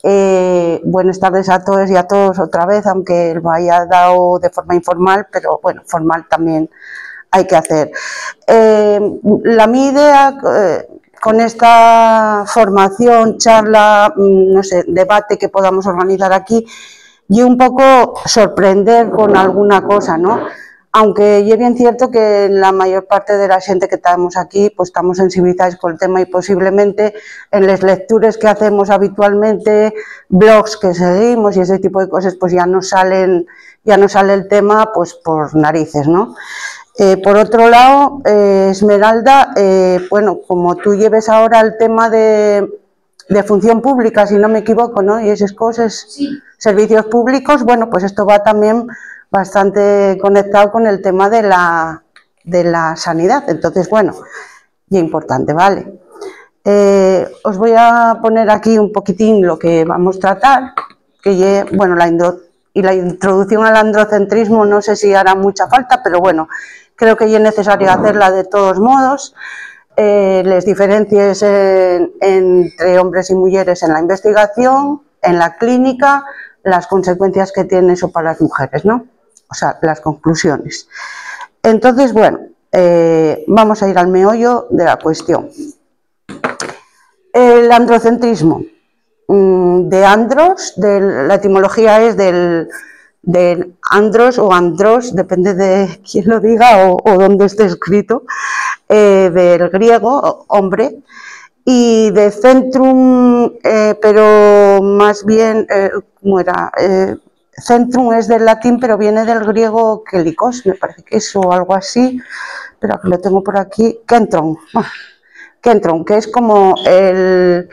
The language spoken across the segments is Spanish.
Buenas tardes a todos y a todos otra vez, aunque lo haya dado de forma informal, pero bueno, formal también hay que hacer. Mi idea con esta formación, charla, no sé, debate que podamos organizar aquí, y un poco sorprender con alguna cosa, ¿no? Aunque es bien cierto que la mayor parte de la gente que estamos aquí pues estamos sensibilizados con el tema y posiblemente en las lecturas que hacemos habitualmente, blogs que seguimos y ese tipo de cosas pues ya no sale el tema pues por narices, ¿no? Por otro lado, Esmeralda, bueno, como tú lleves ahora el tema de función pública, si no me equivoco, ¿no? Y esas cosas, sí. Servicios públicos, bueno, pues esto va también bastante conectado con el tema de la sanidad. Entonces, bueno, y importante, ¿vale? Os voy a poner aquí un poquitín lo que vamos a tratar, que bueno, la introducción al androcentrismo no sé si hará mucha falta, pero bueno, creo que es necesario hacerla de todos modos. Las diferencias entre hombres y mujeres en la investigación, en la clínica, las consecuencias que tiene eso para las mujeres, ¿no? O sea, las conclusiones. Entonces, bueno, vamos a ir al meollo de la cuestión. El androcentrismo. De andros, la etimología es del andros o andros, depende de quién lo diga o dónde esté escrito, del griego, hombre, y de centrum, pero más bien, ¿cómo era? Centrum es del latín, pero viene del griego kelikos, me parece que es o algo así, pero lo tengo por aquí, kentron, que es como el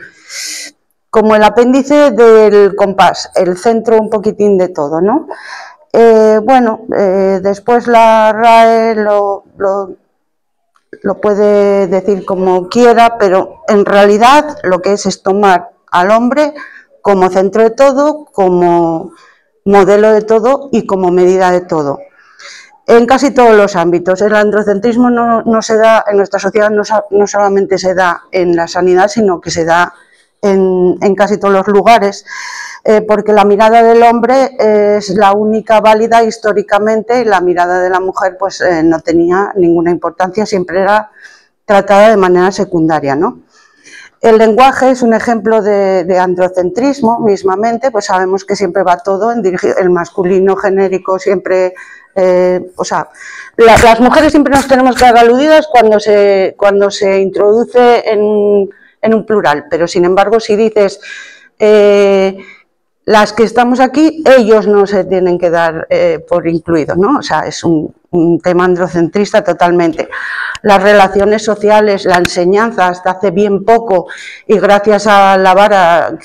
apéndice del compás, el centro un poquitín de todo, ¿no? Bueno, después la RAE lo puede decir como quiera, pero en realidad lo que es tomar al hombre como centro de todo, como modelo de todo y como medida de todo. En casi todos los ámbitos. El androcentrismo no se da en nuestra sociedad, no solamente se da en la sanidad, sino que se da en casi todos los lugares, porque la mirada del hombre es la única válida históricamente y la mirada de la mujer pues no tenía ninguna importancia, siempre era tratada de manera secundaria, ¿no? El lenguaje es un ejemplo de androcentrismo mismamente, pues sabemos que siempre va todo en dirigir, el masculino genérico siempre, o sea, las mujeres siempre nos tenemos que ver aludidas cuando se introduce en un plural, pero sin embargo si dices las que estamos aquí, ellos no se tienen que dar por incluidos, ¿no? O sea, es un tema androcentrista totalmente. Las relaciones sociales, la enseñanza, hasta hace bien poco, y gracias a la vara,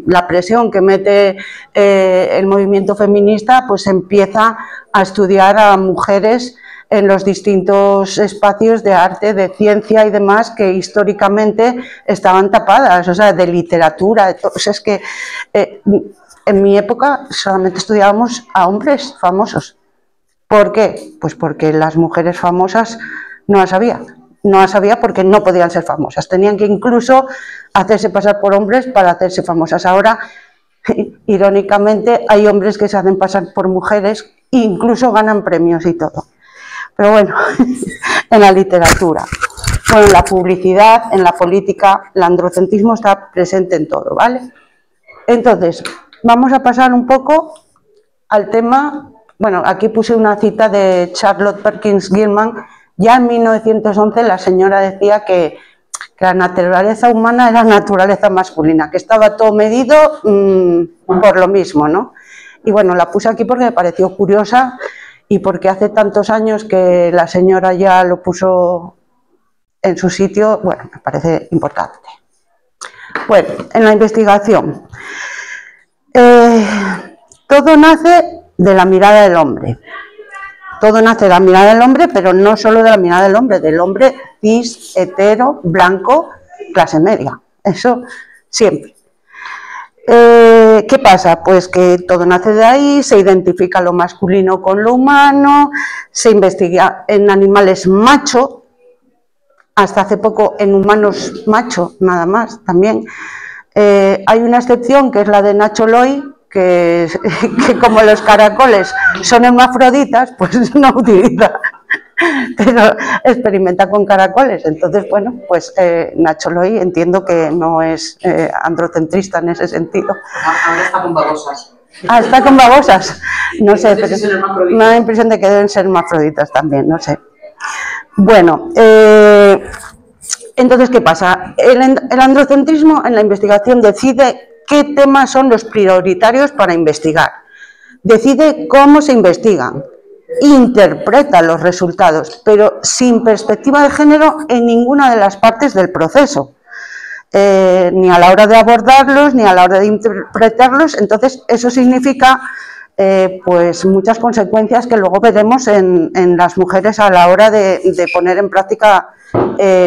la presión que mete el movimiento feminista, pues empieza a estudiar a mujeres en los distintos espacios de arte, de ciencia y demás que históricamente estaban tapadas, o sea, de literatura, o sea, es que en mi época solamente estudiábamos a hombres famosos. ¿Por qué? Pues porque las mujeres famosas no las había porque no podían ser famosas, tenían que incluso hacerse pasar por hombres para hacerse famosas. Ahora, irónicamente, hay hombres que se hacen pasar por mujeres e incluso ganan premios y todo. Pero bueno, en la literatura, bueno, en la publicidad, en la política, el androcentrismo está presente en todo, ¿vale? Entonces, vamos a pasar un poco al tema, bueno, aquí puse una cita de Charlotte Perkins Gilman. Ya en 1911 la señora decía que la naturaleza humana era naturaleza masculina, que estaba todo medido por lo mismo, ¿no? Y bueno, la puse aquí porque me pareció curiosa y porque hace tantos años que la señora ya lo puso en su sitio, bueno, me parece importante. Bueno, en la investigación, todo nace de la mirada del hombre. Todo nace de la mirada del hombre, pero no solo de la mirada del hombre cis, hetero, blanco, clase media. Eso siempre. ¿Qué pasa? Pues que todo nace de ahí, se identifica lo masculino con lo humano, se investiga en animales macho, hasta hace poco en humanos macho, nada más también. Hay una excepción que es la de Nacho Loy, que como los caracoles son hermafroditas, pues no utiliza, pero experimenta con caracoles. Entonces, bueno, pues Nacho Loy entiendo que no es androcentrista en ese sentido. Ahora está con babosas. Ah, está con babosas. No sé, pero me da la impresión de que deben ser hermafroditas también, no sé. Bueno, entonces, ¿qué pasa? El androcentrismo en la investigación decide qué temas son los prioritarios para investigar, decide cómo se investigan, interpreta los resultados, pero sin perspectiva de género en ninguna de las partes del proceso, ni a la hora de abordarlos, ni a la hora de interpretarlos. Entonces, eso significa pues muchas consecuencias que luego veremos en las mujeres a la hora de poner en práctica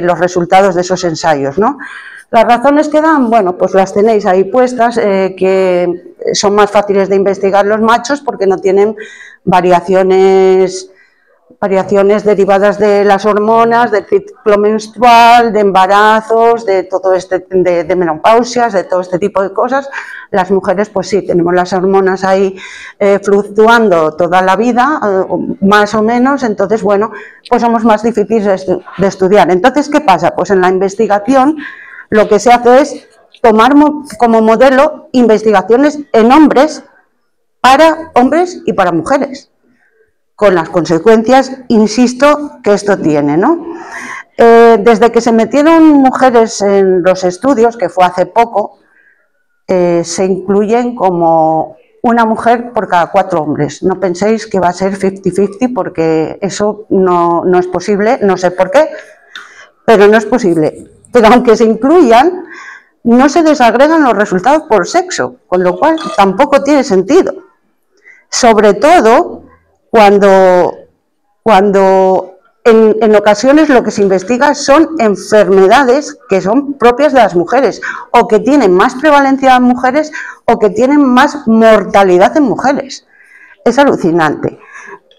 los resultados de esos ensayos, ¿no? Las razones que dan, bueno, pues las tenéis ahí puestas, que son más fáciles de investigar los machos porque no tienen variaciones derivadas de las hormonas, del ciclo menstrual, de embarazos, de todo de menopausias, de todo este tipo de cosas. Las mujeres, pues sí, tenemos las hormonas ahí fluctuando toda la vida, más o menos. Entonces, bueno, pues somos más difíciles de estudiar. Entonces, ¿qué pasa? Pues en la investigación lo que se hace es tomar como modelo investigaciones en hombres, para hombres y para mujeres, con las consecuencias, insisto, que esto tiene, ¿no? Desde que se metieron mujeres en los estudios, que fue hace poco, se incluyen como una mujer por cada 4 hombres. No penséis que va a ser 50-50 porque eso no es posible, no sé por qué, pero no es posible. Pero aunque se incluyan, no se desagregan los resultados por sexo, con lo cual tampoco tiene sentido. Sobre todo cuando en ocasiones lo que se investiga son enfermedades que son propias de las mujeres, o que tienen más prevalencia en mujeres, o que tienen más mortalidad en mujeres. Es alucinante.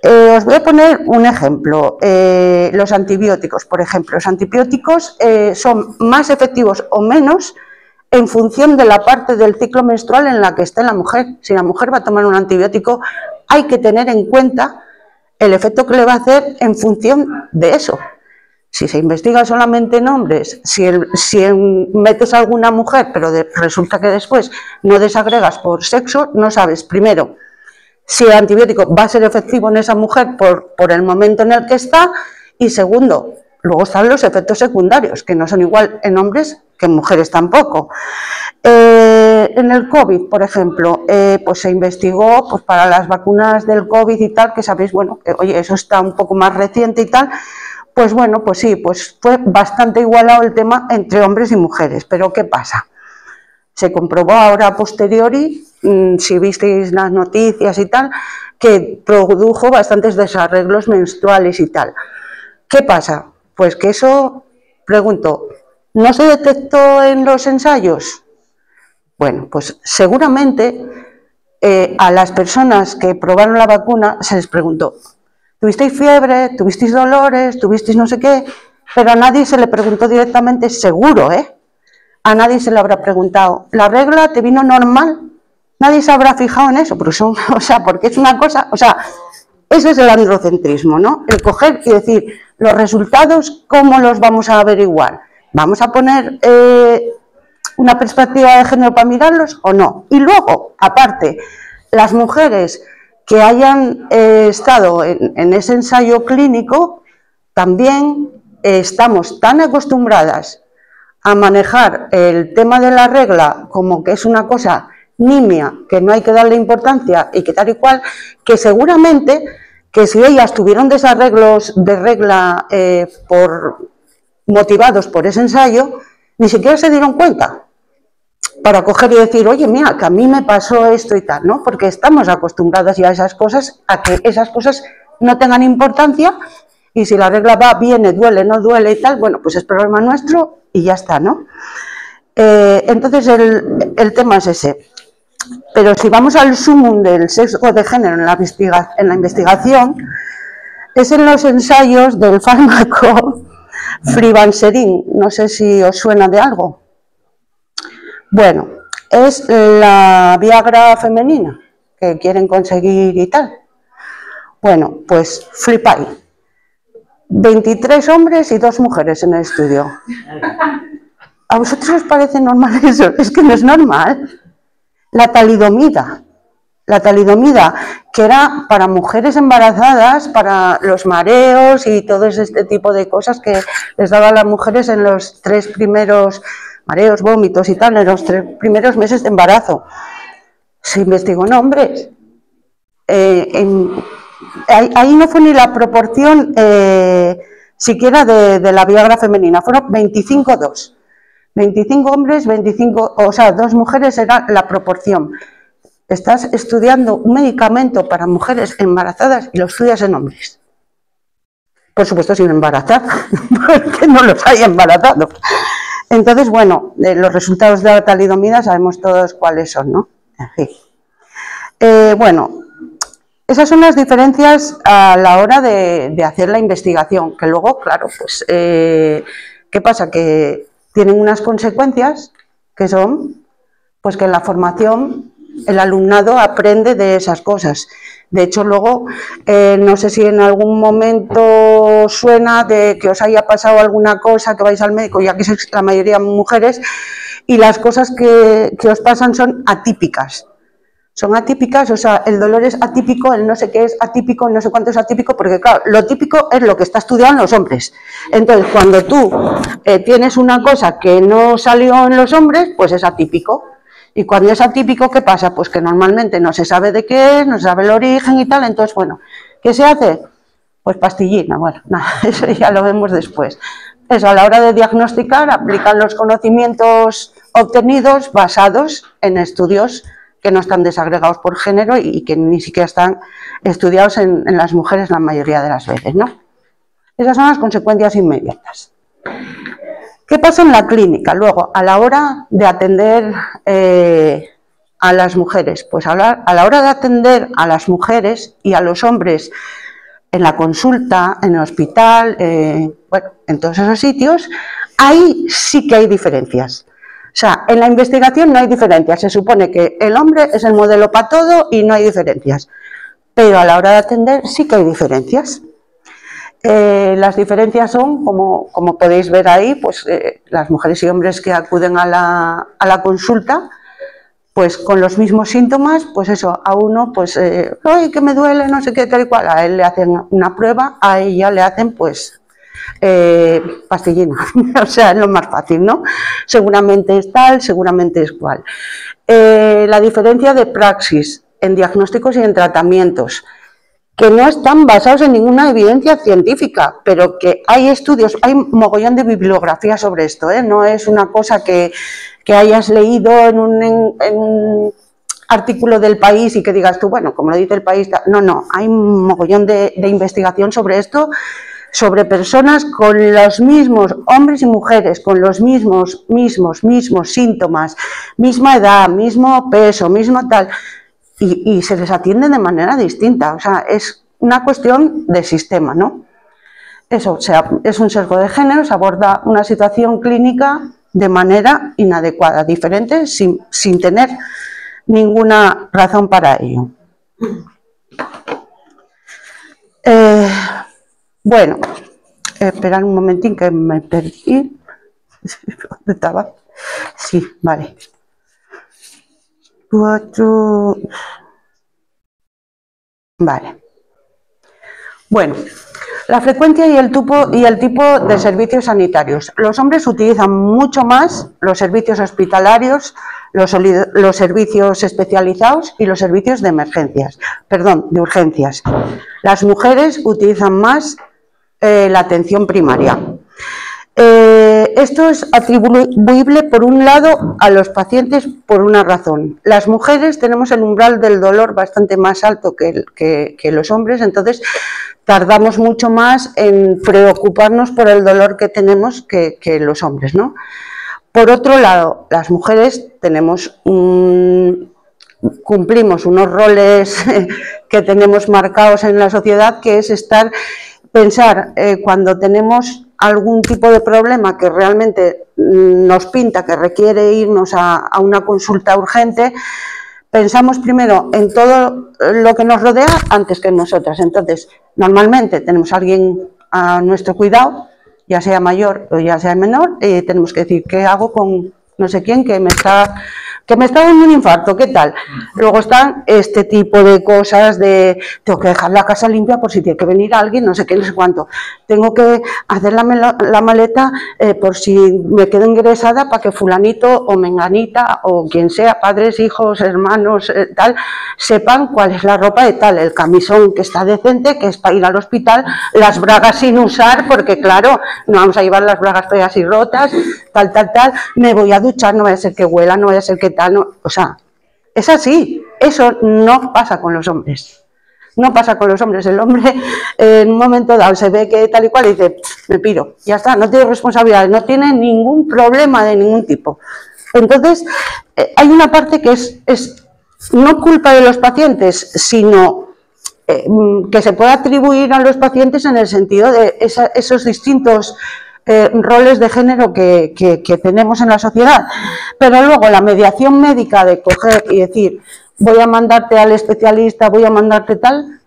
Os voy a poner un ejemplo. Los antibióticos, por ejemplo. Los antibióticos son más efectivos o menos en función de la parte del ciclo menstrual en la que esté la mujer. Si la mujer va a tomar un antibiótico, hay que tener en cuenta el efecto que le va a hacer en función de eso. Si se investiga solamente en hombres, si metes a alguna mujer, pero resulta que después no desagregas por sexo, no sabes, primero, si el antibiótico va a ser efectivo en esa mujer por el momento en el que está, y segundo, luego están los efectos secundarios, que no son igual en hombres que en mujeres tampoco. En el COVID, por ejemplo, pues se investigó pues para las vacunas del COVID y tal, que sabéis, bueno, que oye, eso está un poco más reciente y tal, pues bueno, pues sí, pues fue bastante igualado el tema entre hombres y mujeres, pero ¿qué pasa? Se comprobó ahora a posteriori, si visteis las noticias y tal, que produjo bastantes desarreglos menstruales y tal. ¿Qué pasa? Pues que eso, pregunto, ¿no se detectó en los ensayos? Bueno, pues seguramente a las personas que probaron la vacuna se les preguntó, ¿tuvisteis fiebre? ¿Tuvisteis dolores? ¿Tuvisteis no sé qué? Pero a nadie se le preguntó directamente, seguro, a nadie se le habrá preguntado, ¿la regla te vino normal? Nadie se habrá fijado en eso, pero eso, o sea, porque es una cosa, o sea, eso es el androcentrismo, ¿no? El coger y decir, los resultados, ¿cómo los vamos a averiguar? ¿Vamos a poner una perspectiva de género para mirarlos o no? Y luego, aparte, las mujeres que hayan estado en ese ensayo clínico, también estamos tan acostumbradas a manejar el tema de la regla como que es una cosa nimia, que no hay que darle importancia y que tal y cual, que seguramente que si ellas tuvieron desarreglos de regla motivados por ese ensayo, ni siquiera se dieron cuenta para coger y decir, oye, mira, que a mí me pasó esto y tal, ¿no? Porque estamos acostumbradas ya a esas cosas, a que esas cosas no tengan importancia, y si la regla va, viene, duele, no duele y tal, bueno, pues es problema nuestro y ya está, ¿no? Entonces el tema es ese. Pero si vamos al sumum del sesgo de género en la investigación, es en los ensayos del fármaco Flibanserin. No sé si os suena de algo. Bueno, es la Viagra femenina que quieren conseguir y tal. Bueno, pues flipáis. 23 hombres y 2 mujeres en el estudio. ¿A vosotros os parece normal eso? Es que no es normal. La talidomida, que era para mujeres embarazadas, para los mareos y todo este tipo de cosas que les daba a las mujeres en los 3 primeros mareos, vómitos y tal, en los 3 primeros meses de embarazo. Se investigó en hombres. Ahí no fue ni la proporción siquiera de la Viagra femenina, fueron 25-2. 25 hombres, 25, o sea, 2 mujeres era la proporción. Estás estudiando un medicamento para mujeres embarazadas y lo estudias en hombres. Por supuesto sin embarazar, porque no los hay embarazados. Entonces, bueno, los resultados de la talidomida sabemos todos cuáles son, ¿no? Sí. Bueno, esas son las diferencias a la hora de hacer la investigación, que luego, claro, pues, ¿qué pasa? Que tienen unas consecuencias que son, pues que en la formación el alumnado aprende de esas cosas. De hecho, luego, no sé si en algún momento suena de que os haya pasado alguna cosa, que vais al médico, ya que sois la mayoría mujeres, y las cosas que os pasan son atípicas. Son atípicas, o sea, el dolor es atípico, el no sé qué es atípico, el no sé cuánto es atípico, porque claro, lo típico es lo que está estudiado en los hombres. Entonces, cuando tú tienes una cosa que no salió en los hombres, pues es atípico. Y cuando es atípico, ¿qué pasa? Pues que normalmente no se sabe de qué es, no se sabe el origen y tal, entonces, bueno, ¿qué se hace? Pues pastillina, bueno, nada, eso ya lo vemos después. Eso, a la hora de diagnosticar, aplican los conocimientos obtenidos basados en estudios que no están desagregados por género y que ni siquiera están estudiados en las mujeres la mayoría de las veces, ¿no? Esas son las consecuencias inmediatas. ¿Qué pasa en la clínica? Luego, a la hora de atender a las mujeres, pues a la hora de atender a las mujeres y a los hombres en la consulta, en el hospital, bueno, en todos esos sitios, ahí sí que hay diferencias. O sea, en la investigación no hay diferencias, se supone que el hombre es el modelo para todo y no hay diferencias, pero a la hora de atender sí que hay diferencias. Las diferencias son, como podéis ver ahí, pues las mujeres y hombres que acuden a la consulta, pues con los mismos síntomas, pues eso, a uno, pues, ¡ay, que me duele, no sé qué, tal y cual! A él le hacen una prueba, a ella le hacen, pues, pastillina, o sea, es lo más fácil, ¿no? Seguramente es tal, seguramente es cual. La diferencia de praxis en diagnósticos y en tratamientos, que no están basados en ninguna evidencia científica, pero que hay estudios, hay mogollón de bibliografía sobre esto, ¿eh? No es una cosa que hayas leído en un artículo del País y que digas tú, bueno, como lo dice el País, no, hay un mogollón de investigación sobre esto, sobre personas con los mismos hombres y mujeres, con los mismos síntomas, misma edad, mismo peso, mismo tal, y se les atiende de manera distinta. O sea, es una cuestión de sistema, ¿no? Eso, o sea, es un sesgo de género, se aborda una situación clínica de manera inadecuada, diferente, sin tener ninguna razón para ello. Bueno, esperad un momentín que me perdí. ¿Dónde estaba? Sí, vale. 4. Vale. Bueno, la frecuencia y el tipo de servicios sanitarios. Los hombres utilizan mucho más los servicios hospitalarios, los servicios especializados y los servicios de de urgencias. Las mujeres utilizan más la atención primaria. Esto es atribuible, por un lado, a los pacientes por una razón. Las mujeres tenemos el umbral del dolor bastante más alto que los hombres, entonces tardamos mucho más en preocuparnos por el dolor que tenemos que los hombres, ¿no? Por otro lado, las mujeres cumplimos unos roles que tenemos marcados en la sociedad, que es pensar cuando tenemos algún tipo de problema que realmente nos pinta que requiere irnos a una consulta urgente, pensamos primero en todo lo que nos rodea antes que en nosotras. Entonces, normalmente tenemos a alguien a nuestro cuidado, ya sea mayor o ya sea menor, y tenemos que decir, ¿qué hago con no sé quién que me está dando un infarto? ¿Qué tal? Luego están este tipo de cosas de tengo que dejar la casa limpia por si tiene que venir alguien, no sé qué, no sé cuánto. Tengo que hacer la maleta por si me quedo ingresada para que fulanito o menganita o quien sea, padres, hijos, hermanos, tal, sepan cuál es la ropa de tal, el camisón que está decente, que es para ir al hospital, las bragas sin usar, porque claro, no vamos a llevar las bragas feas y rotas, tal, me voy a duchar, no vaya a ser que huela, no vaya a ser que tal, no, o sea, es así, eso no pasa con los hombres. No pasa con los hombres, el hombre en un momento dado se ve que tal y cual y dice, me piro, ya está, no tiene responsabilidad, no tiene ningún problema de ningún tipo. Entonces, hay una parte que es no culpa de los pacientes, sino que se puede atribuir a los pacientes en el sentido de esos distintos roles de género que tenemos en la sociedad. Pero luego la mediación médica de coger y decir, voy a mandarte al especialista, voy a mandarte tal,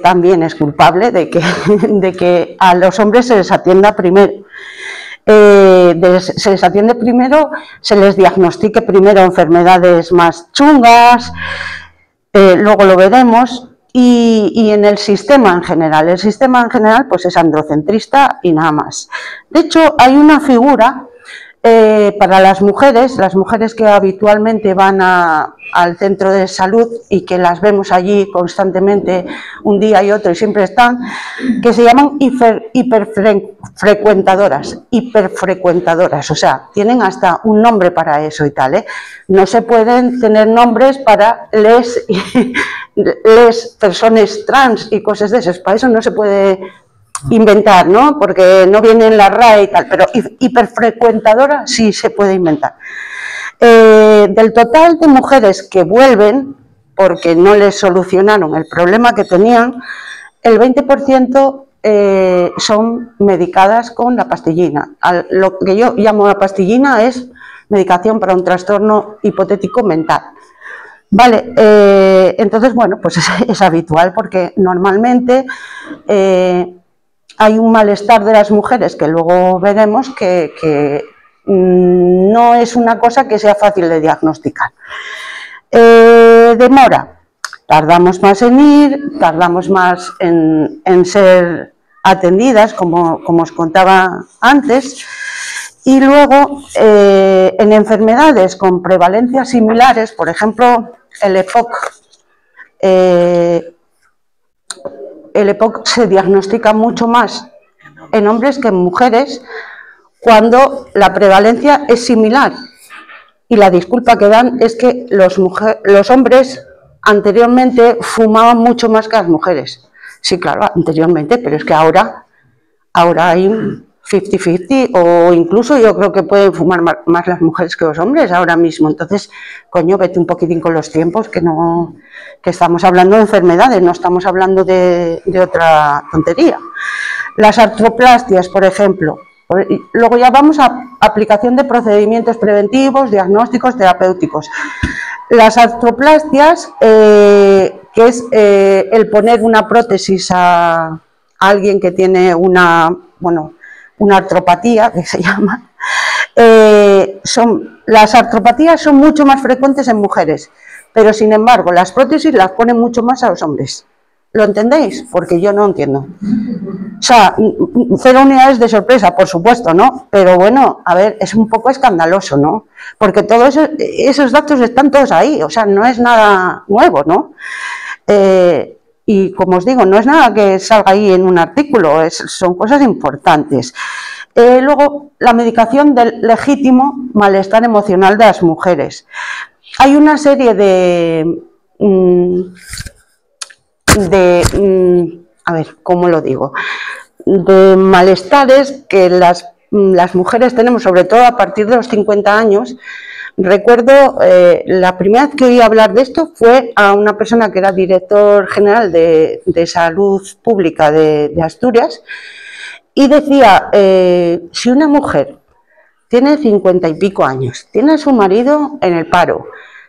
también es culpable de que a los hombres se les atienda primero. Se les atiende primero, se les diagnostique primero enfermedades más chungas, luego lo veremos, y en el sistema en general pues es androcentrista y nada más. De hecho, hay una figura para las mujeres que habitualmente van al centro de salud y que las vemos allí constantemente un día y otro y siempre están, que se llaman hiperfrecuentadoras, o sea, tienen hasta un nombre para eso y tal, ¿eh? No se pueden tener nombres para les personas trans y cosas de esas, para eso no se puede inventar, ¿no? Porque no viene en la RAE y tal, pero hiperfrecuentadora sí se puede inventar. Del total de mujeres que vuelven porque no les solucionaron el problema que tenían, el 20% son medicadas con la pastillina. Lo que yo llamo la pastillina es medicación para un trastorno hipotético mental. Vale, entonces, bueno, pues es habitual porque normalmente hay un malestar de las mujeres que luego veremos que no es una cosa que sea fácil de diagnosticar. Demora, tardamos más en ir, tardamos más en ser atendidas, como os contaba antes, y luego en enfermedades con prevalencias similares, por ejemplo, el EPOC se diagnostica mucho más en hombres que en mujeres cuando la prevalencia es similar. Y la disculpa que dan es que los hombres anteriormente fumaban mucho más que las mujeres. Sí, claro, anteriormente, pero es que ahora hay 50-50 o incluso yo creo que pueden fumar más las mujeres que los hombres ahora mismo. Entonces, coño, vete un poquitín con los tiempos, que estamos hablando de enfermedades, no estamos hablando de otra tontería. Las artroplastias, por ejemplo. Luego ya vamos a aplicación de procedimientos preventivos, diagnósticos, terapéuticos. Las artroplastias, que es el poner una prótesis a alguien que tiene una artropatía, que se llama, las artropatías son mucho más frecuentes en mujeres, pero sin embargo las prótesis las ponen mucho más a los hombres. ¿Lo entendéis? Porque yo no entiendo. O sea, 0 unidades de sorpresa, por supuesto, ¿no? Pero bueno, a ver, es un poco escandaloso, ¿no? Porque todos esos datos están todos ahí, o sea, no es nada nuevo, ¿no? Y como os digo, no es nada que salga ahí en un artículo, son cosas importantes. Luego, la medicación del legítimo malestar emocional de las mujeres. Hay una serie a ver, ¿cómo lo digo? De malestares que las mujeres tenemos, sobre todo a partir de los 50 años. Recuerdo, la primera vez que oí hablar de esto fue a una persona que era director general de Salud Pública de Asturias, Y decía, si una mujer tiene 50 y pico años, tiene a su marido en el paro,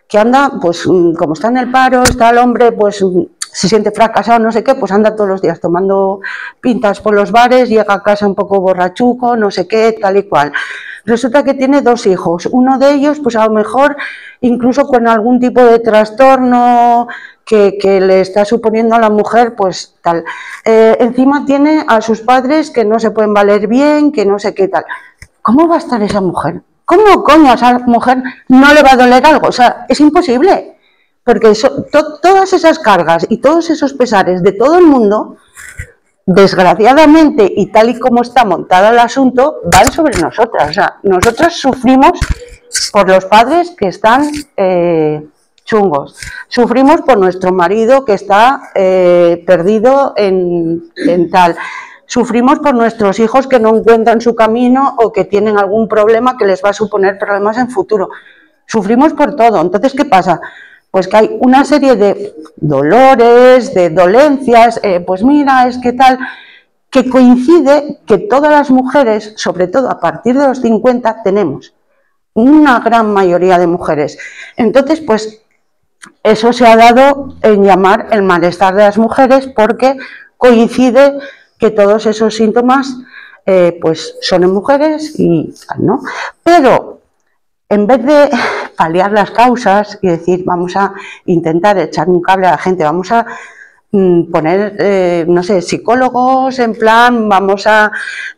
que anda, pues como está en el paro, está el hombre, pues se siente fracasado, no sé qué, pues anda todos los días tomando pintas por los bares, llega a casa un poco borrachuco, no sé qué, tal y cual. Resulta que tiene 2 hijos, uno de ellos, pues a lo mejor incluso con algún tipo de trastorno que le está suponiendo a la mujer, pues tal. Encima tiene a sus padres que no se pueden valer bien, que no sé qué tal. ¿Cómo va a estar esa mujer? ¿Cómo coño a esa mujer no le va a doler algo? O sea, es imposible. Porque todas esas cargas y todos esos pesares de todo el mundo, desgraciadamente, y tal y como está montado el asunto, van sobre nosotras. O sea, nosotras sufrimos por los padres que están chungos. Sufrimos por nuestro marido que está perdido en tal. Sufrimos por nuestros hijos que no encuentran su camino o que tienen algún problema que les va a suponer problemas en futuro. Sufrimos por todo. Entonces, ¿qué pasa? Pues que hay una serie de dolores, de dolencias, pues mira, es que tal, que coincide que todas las mujeres, sobre todo a partir de los 50, tenemos una gran mayoría de mujeres. Entonces, pues eso se ha dado en llamar el malestar de las mujeres porque coincide que todos esos síntomas pues son en mujeres y tal, ¿no? Pero en vez de paliar las causas y decir vamos a intentar echar un cable a la gente, vamos a poner, no sé, psicólogos en plan, vamos a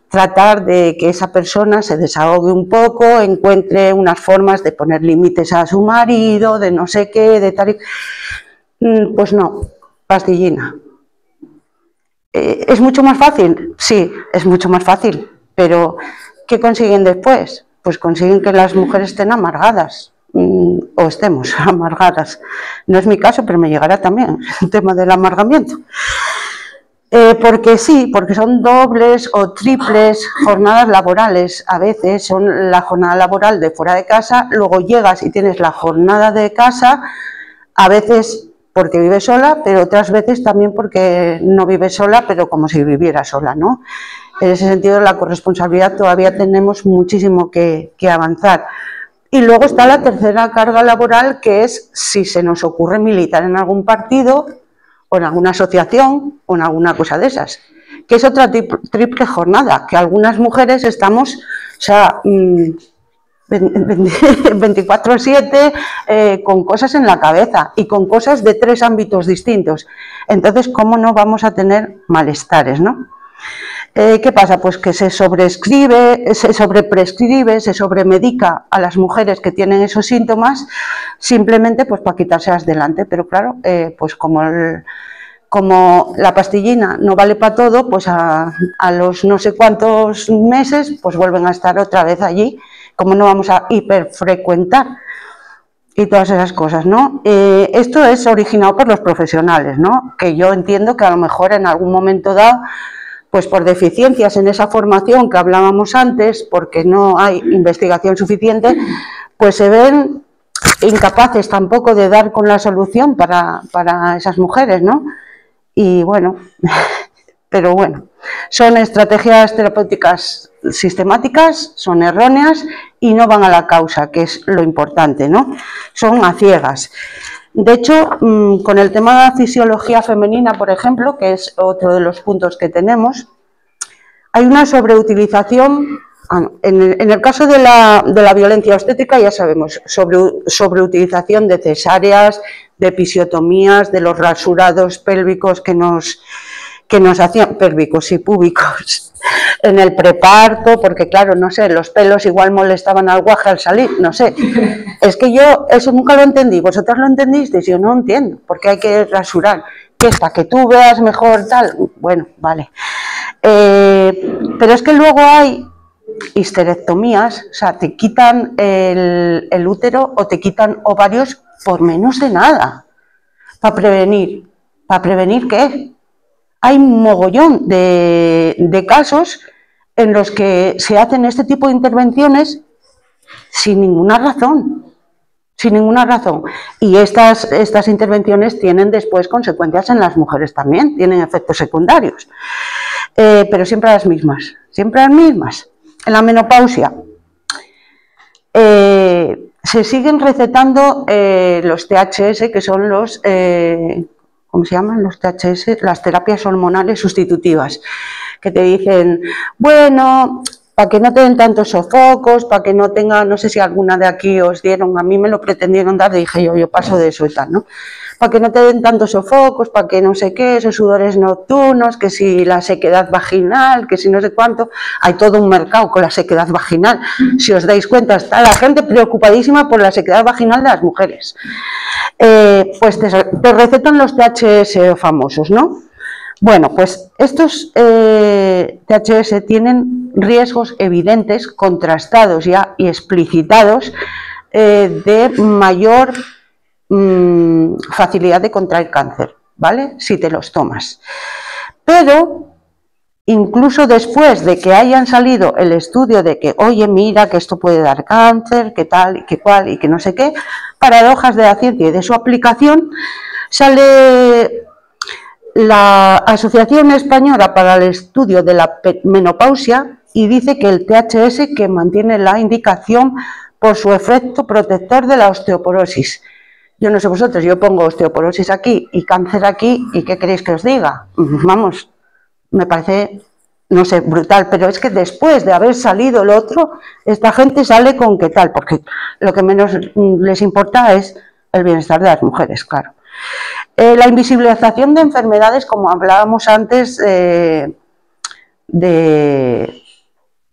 tratar de que esa persona se desahogue un poco, encuentre unas formas de poner límites a su marido, de no sé qué, de tal y... Pues no, pastillina. ¿Es mucho más fácil? Sí, es mucho más fácil, pero ¿qué consiguen después? Pues consiguen que las mujeres estén amargadas, o estemos amargadas. No es mi caso, pero me llegará también el tema del amargamiento. Porque sí, porque son dobles o triples jornadas laborales. A veces son la jornada laboral de fuera de casa, luego llegas y tienes la jornada de casa, a veces porque vive sola, pero otras veces también porque no vive sola, pero como si viviera sola, ¿no? En ese sentido, la corresponsabilidad todavía tenemos muchísimo que avanzar. Y luego está la tercera carga laboral, que es si se nos ocurre militar en algún partido o en alguna asociación o en alguna cosa de esas, que es otra triple jornada, que algunas mujeres estamos, o sea, 24/7 con cosas en la cabeza y con cosas de 3 ámbitos distintos. Entonces, ¿cómo no vamos a tener malestares, no? ¿Qué pasa? Pues que se sobreprescribe, se sobremedica a las mujeres que tienen esos síntomas simplemente pues para quitárselas delante, pero claro, pues como la pastillina no vale para todo, pues a los no sé cuántos meses pues vuelven a estar otra vez allí. ¿Cómo no vamos a hiperfrecuentar? Y todas esas cosas, ¿no? Esto es originado por los profesionales, ¿no? Que yo entiendo que a lo mejor en algún momento dado, pues por deficiencias en esa formación que hablábamos antes, porque no hay investigación suficiente, pues se ven incapaces tampoco de dar con la solución para esas mujeres, ¿no? Y bueno, pero bueno, son estrategias terapéuticas sistemáticas, son erróneas y no van a la causa, que es lo importante, ¿no? Son a ciegas. De hecho, con el tema de la fisiología femenina, por ejemplo, que es otro de los puntos que tenemos, hay una sobreutilización, en el caso de la violencia obstétrica ya sabemos, sobreutilización de cesáreas, de episiotomías, de los rasurados pélvicos que nos hacían, pélvicos y púbicos, en el preparto, porque claro, no sé, los pelos igual molestaban al guaje al salir, no sé. Es que yo eso nunca lo entendí, vosotros lo entendisteis, yo no entiendo, porque hay que rasurar, que hasta que tú veas mejor tal, bueno, vale. Pero es que luego hay histerectomías, o sea, te quitan el útero o te quitan ovarios por menos de nada, para prevenir. ¿Para prevenir qué? Hay un mogollón de casos en los que se hacen este tipo de intervenciones sin ninguna razón. Sin ninguna razón. Y estas intervenciones tienen después consecuencias en las mujeres también, tienen efectos secundarios. pero siempre las mismas, siempre las mismas. En la menopausia se siguen recetando los THS, que son los, ¿cómo se llaman los THS? Las terapias hormonales sustitutivas, que te dicen, bueno, para que no te den tantos sofocos, para que no tenga, no sé si alguna de aquí os dieron, a mí me lo pretendieron dar, dije yo paso de eso y tal, ¿no? Para que no te den tantos sofocos, para que no sé qué, esos sudores nocturnos, que si la sequedad vaginal, que si no sé cuánto, hay todo un mercado con la sequedad vaginal. Si os dais cuenta, está la gente preocupadísima por la sequedad vaginal de las mujeres. Pues te recetan los THS famosos, ¿no? Bueno, pues estos THS tienen riesgos evidentes, contrastados ya y explicitados de mayor facilidad de contraer cáncer, ¿vale? Si te los tomas. Pero incluso después de que hayan salido el estudio de que, oye, mira, que esto puede dar cáncer, que tal, y que cual, y que no sé qué, paradojas de la ciencia y de su aplicación, sale la Asociación Española para el Estudio de la Menopausia y dice que el THS que mantiene la indicación por su efecto protector de la osteoporosis. Yo no sé vosotros, yo pongo osteoporosis aquí y cáncer aquí, ¿y qué queréis que os diga? Vamos, me parece, no sé, brutal, pero es que después de haber salido el otro, esta gente sale con qué tal, porque lo que menos les importa es el bienestar de las mujeres, claro. La invisibilización de enfermedades, como hablábamos antes,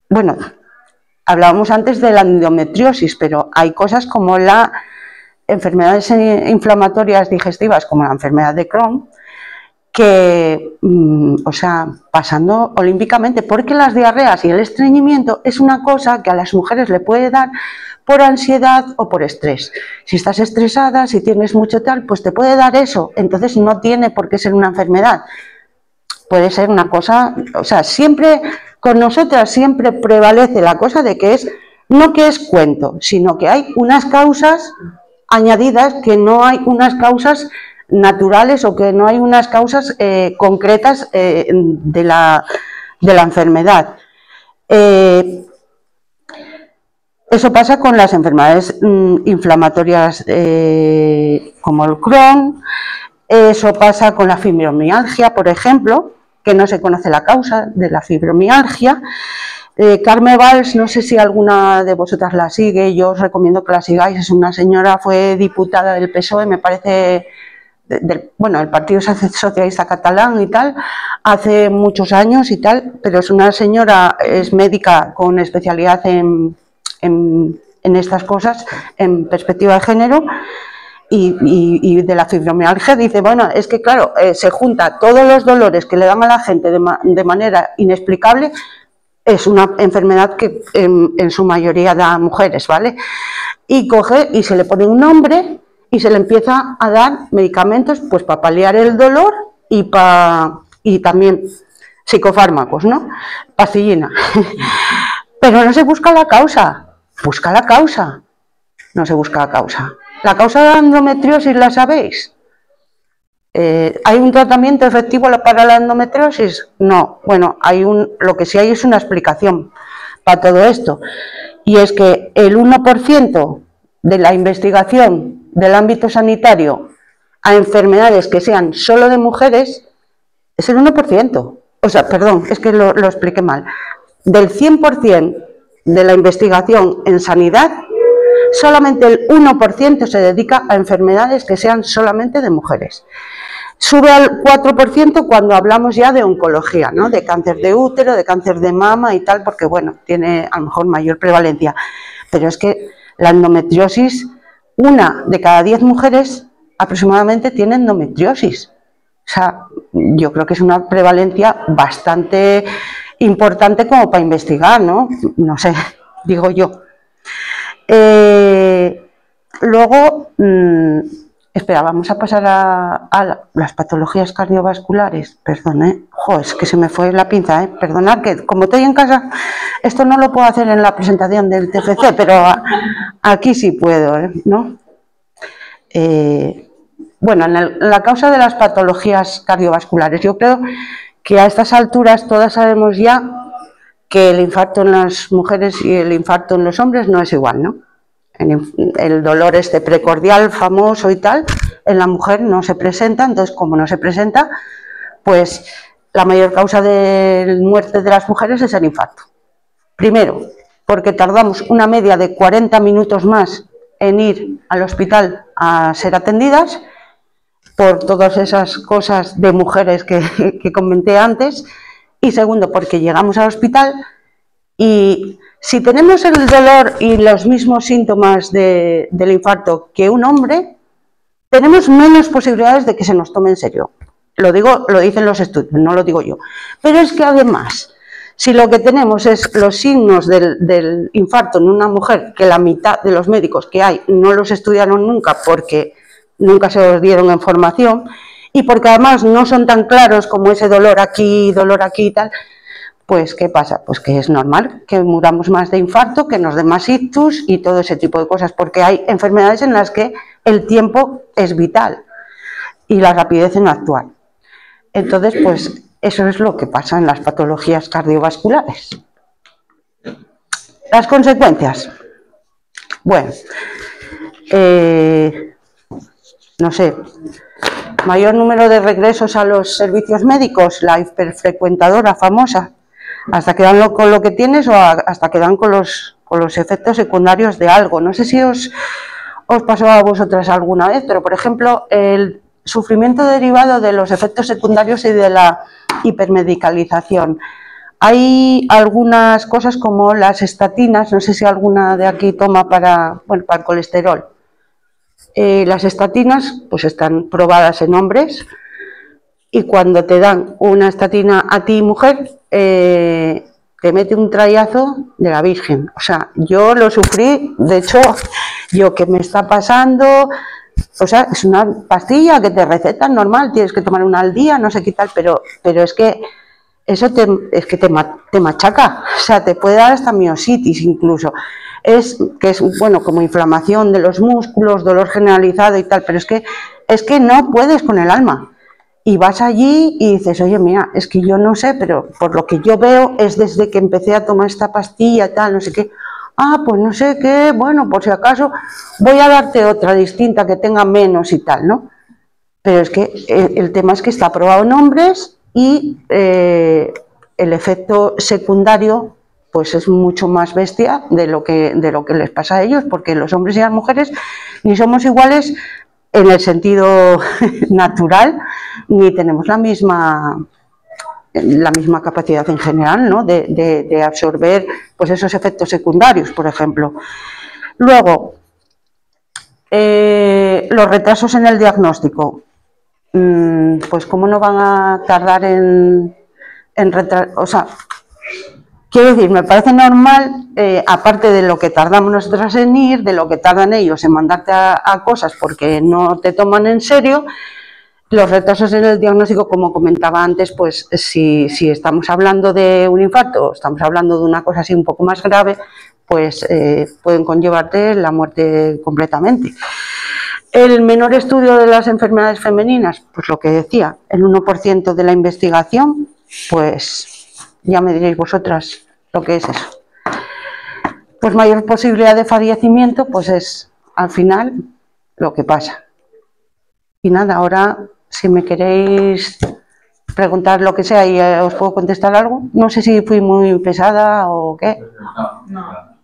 bueno, hablábamos antes de la endometriosis, pero hay cosas como las enfermedades inflamatorias digestivas, como la enfermedad de Crohn, que, o sea, pasando olímpicamente, porque las diarreas y el estreñimiento es una cosa que a las mujeres le puede dar por ansiedad o por estrés. Si estás estresada, si tienes mucho tal, pues te puede dar eso, entonces no tiene por qué ser una enfermedad. Puede ser una cosa, o sea, siempre, con nosotras siempre prevalece la cosa de que es, no que es cuento, sino que hay unas causas añadidas, que no hay unas causas naturales o que no hay unas causas concretas de la enfermedad. Eso pasa con las enfermedades inflamatorias como el Crohn, eso pasa con la fibromialgia, por ejemplo, que no se conoce la causa de la fibromialgia. Carme Valls, no sé si alguna de vosotras la sigue, yo os recomiendo que la sigáis, es una señora, fue diputada del PSOE, me parece, bueno, el Partido Socialista Catalán y tal, hace muchos años y tal, pero es una señora, es médica con especialidad en estas cosas, en perspectiva de género, y de la fibromialgia dice, bueno, es que claro, se junta todos los dolores que le dan a la gente de manera inexplicable. Es una enfermedad que en su mayoría da a mujeres, ¿vale? Y coge y se le pone un nombre y se le empieza a dar medicamentos pues para paliar el dolor y también psicofármacos, ¿no? Pastillina. Pero no se busca la causa. Busca la causa. No se busca la causa. ¿La causa de la endometriosis la sabéis? ¿Hay un tratamiento efectivo para la endometriosis? No. Bueno, lo que sí hay es una explicación para todo esto. Y es que el 1% de la investigación del ámbito sanitario a enfermedades que sean solo de mujeres es el 1%. O sea, perdón, es que lo expliqué mal. Del 100% de la investigación en sanidad, solamente el 1% se dedica a enfermedades que sean solamente de mujeres. Sube al 4% cuando hablamos ya de oncología, ¿no? De cáncer de útero, de cáncer de mama y tal, porque bueno, tiene a lo mejor mayor prevalencia. Pero es que la endometriosis, 1 de cada 10 mujeres aproximadamente tiene endometriosis. O sea, yo creo que es una prevalencia bastante importante como para investigar, ¿no? No sé, digo yo. Luego, espera, vamos a pasar a las patologías cardiovasculares. Perdón, es que se me fue la pinza, perdonad, que como estoy en casa, esto no lo puedo hacer en la presentación del TFC, pero aquí sí puedo, ¿no? Bueno, en la causa de las patologías cardiovasculares, yo creo que a estas alturas todas sabemos ya que el infarto en las mujeres y el infarto en los hombres no es igual, ¿no? El dolor precordial famoso y tal, en la mujer no se presenta, entonces como no se presenta, pues la mayor causa de muerte de las mujeres es el infarto. Primero, porque tardamos una media de 40 minutos más en ir al hospital a ser atendidas, por todas esas cosas de mujeres que comenté antes, y segundo, porque llegamos al hospital y si tenemos el dolor y los mismos síntomas del infarto que un hombre, tenemos menos posibilidades de que se nos tome en serio. Lo dicen los estudios, no lo digo yo. Pero es que además, si lo que tenemos es los signos del infarto en una mujer, que la mitad de los médicos que hay no los estudiaron nunca porque nunca se los dieron en formación, y porque además no son tan claros como ese dolor aquí y tal, pues ¿qué pasa? Pues que es normal que muramos más de infarto, que nos dé más ictus y todo ese tipo de cosas, porque hay enfermedades en las que el tiempo es vital y la rapidez en actuar. Entonces, pues eso es lo que pasa en las patologías cardiovasculares. Las consecuencias. Bueno, no sé, mayor número de regresos a los servicios médicos, la hiperfrecuentadora famosa, hasta que dan con lo que tienes o hasta que dan con los efectos secundarios de algo. No sé si os pasó a vosotras alguna vez, pero por ejemplo, el sufrimiento derivado de los efectos secundarios y de la hipermedicalización. Hay algunas cosas como las estatinas, no sé si alguna de aquí toma para el colesterol. Las estatinas pues están probadas en hombres y cuando te dan una estatina a ti, mujer, te mete un trayazo de la Virgen. O sea, yo lo sufrí, de hecho, yo ¿qué me está pasando? O sea, es una pastilla que te recetan normal, tienes que tomar una al día, no sé qué tal, pero es que eso te machaca, o sea, te puede dar hasta miositis incluso. Es bueno, como inflamación de los músculos, dolor generalizado y tal, pero es que no puedes con el alma. Y vas allí y dices, oye, mira, es que yo no sé, pero por lo que yo veo es desde que empecé a tomar esta pastilla, tal, no sé qué. Ah, pues no sé qué, bueno, por si acaso voy a darte otra distinta que tenga menos y tal, ¿no? Pero es que el tema es que está aprobado en hombres y el efecto secundario pues es mucho más bestia de lo que les pasa a ellos, porque los hombres y las mujeres ni somos iguales en el sentido natural, ni tenemos la misma capacidad en general, ¿no? de absorber pues esos efectos secundarios, por ejemplo. Luego, los retrasos en el diagnóstico. Pues cómo no van a tardar en retrasar, o sea, quiero decir, me parece normal, aparte de lo que tardamos nosotros en ir, de lo que tardan ellos en mandarte a cosas porque no te toman en serio, los retrasos en el diagnóstico, como comentaba antes, pues si estamos hablando de un infarto, estamos hablando de una cosa así un poco más grave, pues pueden conllevarte la muerte completamente. El menor estudio de las enfermedades femeninas, pues lo que decía, el 1% de la investigación, pues ya me diréis vosotras lo que es eso. Pues mayor posibilidad de fallecimiento, pues es al final lo que pasa. Y nada, ahora si me queréis preguntar lo que sea y os puedo contestar algo, no sé si fui muy pesada o qué. No.